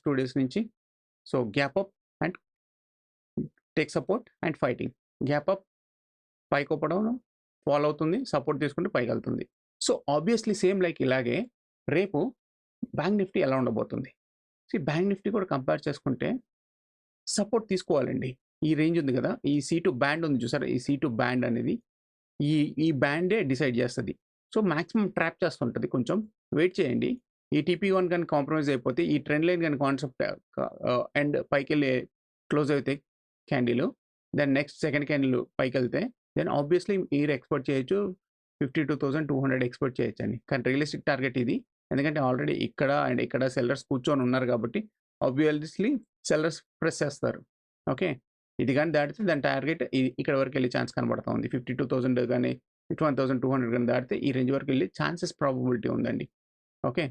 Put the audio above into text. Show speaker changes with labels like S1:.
S1: 2 days నుంచి. So gap up and take support and fighting. Gap up పైకొప్పడం follow అవుతుంది, support తీసుకుంటే పైకెళ్తుంది. సో ఆబ్వియస్లీ సేమ్ లైక్ ఇలాగే రేపు బ్యాంక్ నిఫ్టీ ఎలా ఉండబోతుంది. బ్యాంక్ నిఫ్టీ కూడా కంపేర్ చేసుకుంటే సపోర్ట్ తీసుకోవాలండి. ఈ రేంజ్ ఉంది కదా, ఈ C2 బ్యాండ్ ఉంది చూసారా, ఈ C2 బ్యాండ్ అనేది ఈ బ్యాండే డిసైడ్ చేస్తుంది. సో మాక్సిమం ట్రాప్ చేస్తుంటుంది. కొంచెం వెయిట్ చేయండి. ఈ TP1 కానీ కాంప్రమైజ్ అయిపోతే, ఈ ట్రెండ్ లైన్ కానీ కాన్సెప్ట్ అండ్ పైకి వెళ్ళి క్లోజ్ అయితే candle, then next second candle పైకి వెళ్తే దెన్ ఆబ్వియస్లీ మీరు ఎక్స్పెక్ట్ చేయొచ్చు 52,200 ఎక్స్పెక్ట్ చేయొచ్చు అండి. కానీ రియలిస్టిక్ టార్గెట్ ఇది. ఎందుకంటే ఆల్రెడీ ఇక్కడ అండ్ ఇక్కడ సెల్లర్స్ కూర్చొని ఉన్నారు కాబట్టి ఆబ్వియస్లీ సెల్లర్స్ ప్రెస్ చేస్తారు. ఓకే, ఇది కానీ దాటితే దాని టార్గెట్ ఇక్కడ వరకు వెళ్ళే ఛాన్స్ కనబడతా ఉంది. 52,000 కానీ 51,200 కానీ దాటితే ఈ రేంజ్ వరకు వెళ్ళే ఛాన్సెస్ ప్రాబబిలిటీ ఉందండి. ఓకే,